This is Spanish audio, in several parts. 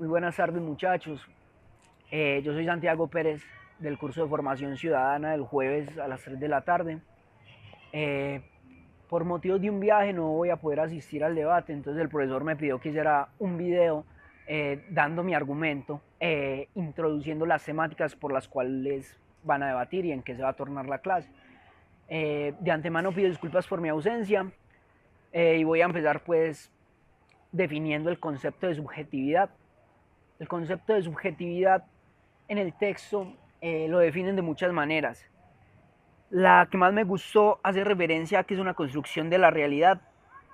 Muy buenas tardes, muchachos. Yo soy Santiago Pérez del curso de formación ciudadana del jueves a las 3 de la tarde. Eh, por motivos de un viaje no voy a poder asistir al debate, entonces el profesor me pidió que hiciera un video dando mi argumento, introduciendo las temáticas por las cuales van a debatir y en qué se va a tornar la clase. De antemano pido disculpas por mi ausencia y voy a empezar pues definiendo el concepto de subjetividad. El concepto de subjetividad en el texto lo definen de muchas maneras. La que más me gustó hace referencia a que es una construcción de la realidad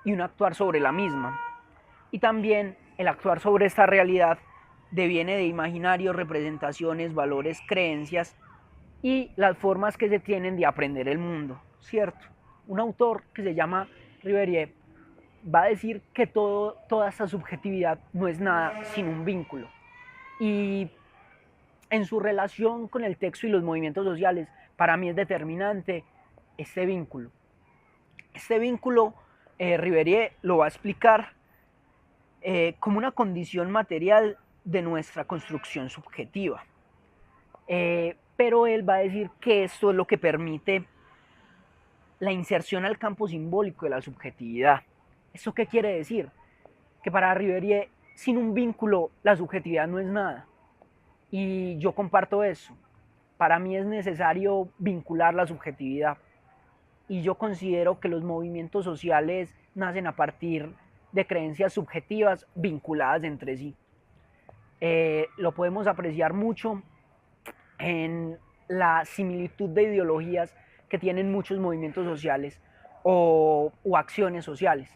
y un actuar sobre la misma. Y también el actuar sobre esta realidad deviene de imaginarios, representaciones, valores, creencias y las formas que se tienen de aprender el mundo, ¿cierto? Un autor que se llama Riverier va a decir que toda esta subjetividad no es nada sin un vínculo. Y en su relación con el texto y los movimientos sociales, para mí es determinante este vínculo. Este vínculo, Riverier lo va a explicar como una condición material de nuestra construcción subjetiva. Pero él va a decir que esto es lo que permite la inserción al campo simbólico de la subjetividad. ¿Eso qué quiere decir? Que para Riverier, sin un vínculo, la subjetividad no es nada. Y yo comparto eso. Para mí es necesario vincular la subjetividad. Y yo considero que los movimientos sociales nacen a partir de creencias subjetivas vinculadas entre sí. Lo podemos apreciar mucho en la similitud de ideologías que tienen muchos movimientos sociales o acciones sociales.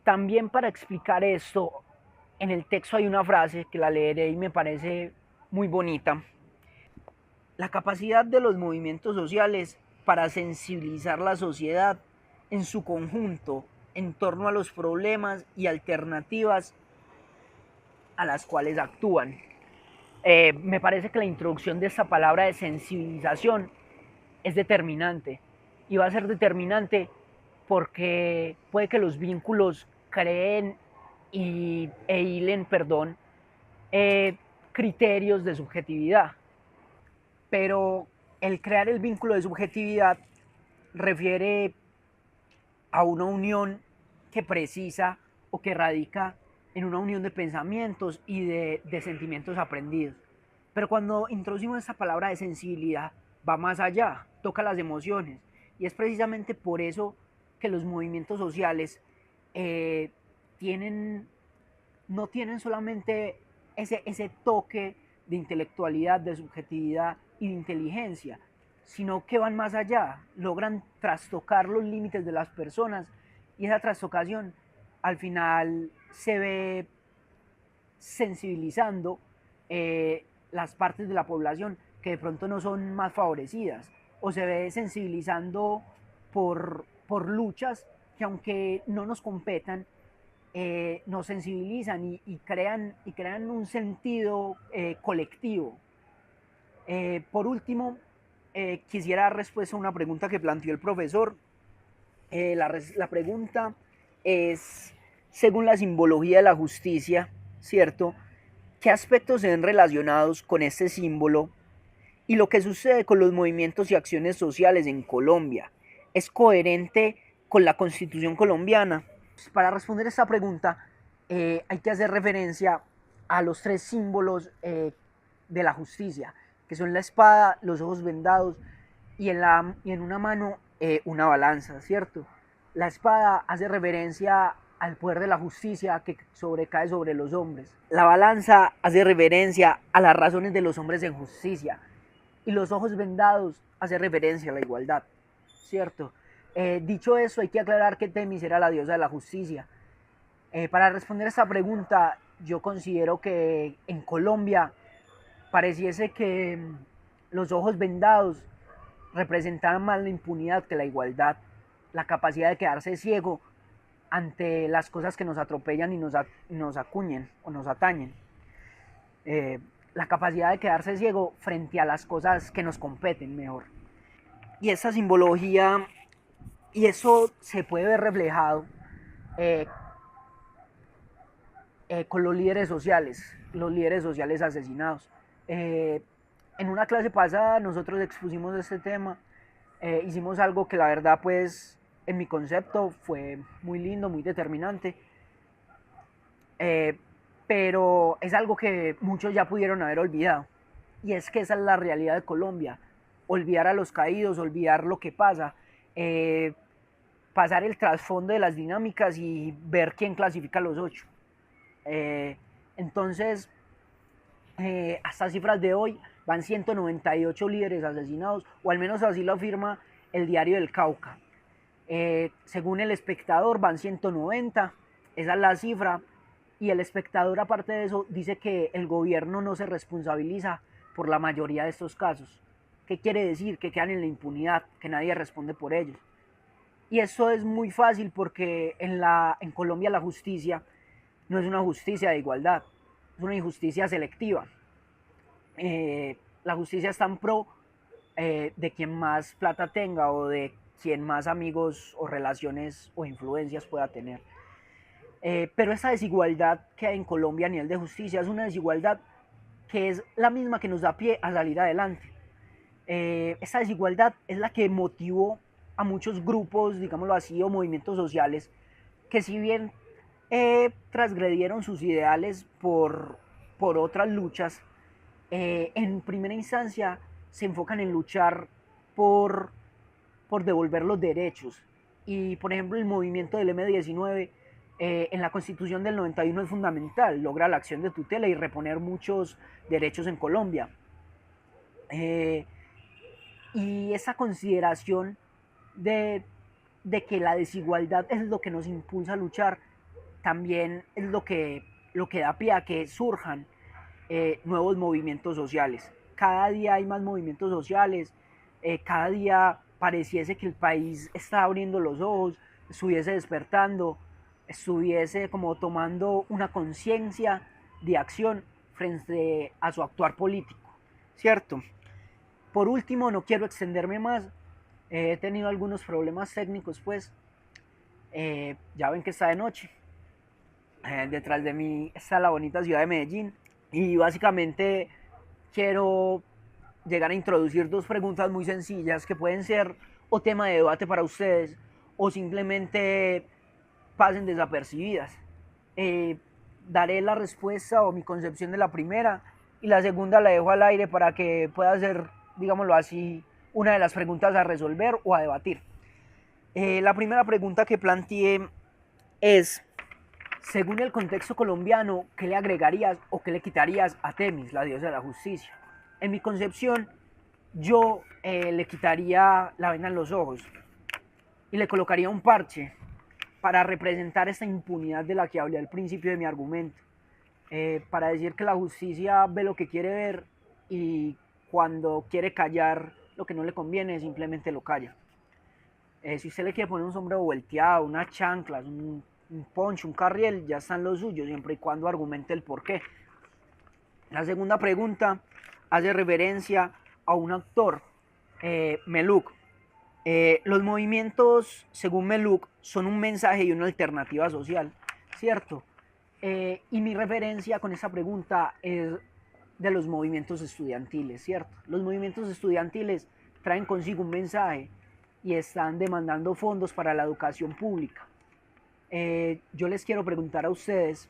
También para explicar esto, en el texto hay una frase que la leeré y me parece muy bonita. La capacidad de los movimientos sociales para sensibilizar la sociedad en su conjunto en torno a los problemas y alternativas a las cuales actúan. Me parece que la introducción de esta palabra de sensibilización es determinante y va a ser determinante porque puede que los vínculos creen e hilen, criterios de subjetividad, pero el crear el vínculo de subjetividad refiere a una unión que precisa o que radica en una unión de pensamientos y de sentimientos aprendidos. Pero cuando introducimos esta palabra de sensibilidad, va más allá, toca las emociones. Y es precisamente por eso que los movimientos sociales tienen, no tienen solamente ese toque de intelectualidad, de subjetividad y de inteligencia, sino que van más allá, logran trastocar los límites de las personas y esa trastocación al final se ve sensibilizando las partes de la población que de pronto no son más favorecidas o se ve sensibilizando por luchas que aunque no nos competan, nos sensibilizan y crean un sentido colectivo. Por último, quisiera dar respuesta a una pregunta que planteó el profesor. La pregunta es, según la simbología de la justicia, ¿cierto? ¿Qué aspectos se ven relacionados con este símbolo y lo que sucede con los movimientos y acciones sociales en Colombia? ¿Es coherente con la Constitución colombiana? Para responder esta pregunta, hay que hacer referencia a los tres símbolos de la justicia, que son la espada, los ojos vendados y en una mano una balanza, ¿cierto? La espada hace referencia al poder de la justicia que sobrecae sobre los hombres. La balanza hace referencia a las razones de los hombres en justicia. Y los ojos vendados hace referencia a la igualdad, ¿cierto? Dicho eso, hay que aclarar que Temis era la diosa de la justicia. Para responder a esta pregunta, yo considero que en Colombia pareciese que los ojos vendados representaban más la impunidad que la igualdad, la capacidad de quedarse ciego ante las cosas que nos atropellan y nos acuñen o nos atañen. La capacidad de quedarse ciego frente a las cosas que nos competen mejor. Y esa simbología, y eso se puede ver reflejado con los líderes sociales asesinados. En una clase pasada nosotros expusimos este tema, hicimos algo que la verdad pues en mi concepto fue muy lindo, muy determinante, eh, pero es algo que muchos ya pudieron haber olvidado, y es que esa es la realidad de Colombia: olvidar a los caídos, olvidar lo que pasa, eh, pasar el trasfondo de las dinámicas y ver quién clasifica a los 8. Eh, entonces, hasta cifras de hoy van 198 líderes asesinados, o al menos así lo afirma el Diario del Cauca. Según El Espectador van 190, esa es la cifra, y El Espectador, aparte de eso, dice que el gobierno no se responsabiliza por la mayoría de estos casos. ¿Qué quiere decir? Que quedan en la impunidad, que nadie responde por ellos. Y eso es muy fácil porque en Colombia la justicia no es una justicia de igualdad, es una injusticia selectiva. La justicia está en pro de quien más plata tenga, o de quien más amigos o relaciones o influencias pueda tener. Pero esa desigualdad que hay en Colombia a nivel de justicia es una desigualdad que es la misma que nos da pie a salir adelante. Esa desigualdad es la que motivó a muchos grupos, digámoslo así, o movimientos sociales, que si bien transgredieron sus ideales por otras luchas, en primera instancia se enfocan en luchar por, por devolver los derechos. Y por ejemplo el movimiento del M19 en la Constitución del 91 es fundamental, logra la acción de tutela y reponer muchos derechos en Colombia. Eh, y esa consideración de que la desigualdad es lo que nos impulsa a luchar, también es lo que da pie a que surjan nuevos movimientos sociales. Cada día hay más movimientos sociales, cada día pareciese que el país está abriendo los ojos, estuviese despertando, estuviese como tomando una conciencia de acción frente a su actuar político, ¿cierto? Por último, no quiero extenderme más, he tenido algunos problemas técnicos, pues ya ven que está de noche, detrás de mí está la bonita ciudad de Medellín, y básicamente quiero llegar a introducir dos preguntas muy sencillas que pueden ser o tema de debate para ustedes, o simplemente pasen desapercibidas. Eh, Daré la respuesta o mi concepción de la primera, y la segunda la dejo al aire para que pueda ser, digámoslo así, una de las preguntas a resolver o a debatir. La primera pregunta que planteé es: según el contexto colombiano, ¿qué le agregarías o qué le quitarías a Temis, la diosa de la justicia? En mi concepción, yo le quitaría la venda en los ojos y le colocaría un parche para representar esta impunidad de la que hablé al principio de mi argumento, para decir que la justicia ve lo que quiere ver, y cuando quiere callar lo que no le conviene simplemente lo calla. Si usted le quiere poner un sombrero volteado, unas chanclas, un poncho, un carriel, ya están los suyos, siempre y cuando argumente el porqué. La segunda pregunta hace referencia a un actor, Meluk. Los movimientos, según Meluk, son un mensaje y una alternativa social, ¿cierto? Y mi referencia con esta pregunta es de los movimientos estudiantiles, ¿cierto? Los movimientos estudiantiles traen consigo un mensaje y están demandando fondos para la educación pública. Yo les quiero preguntar a ustedes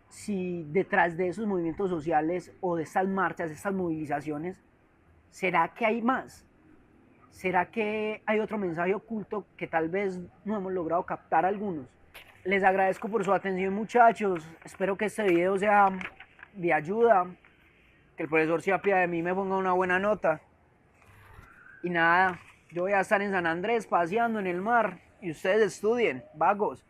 si detrás de esos movimientos sociales o de estas marchas, de estas movilizaciones, ¿será que hay más? ¿Será que hay otro mensaje oculto que tal vez no hemos logrado captar algunos? Les agradezco por su atención, muchachos. Espero que este video sea de ayuda, que el profesor se apiade de mí y me ponga una buena nota. Y nada, yo voy a estar en San Andrés paseando en el mar y ustedes estudien, vagos.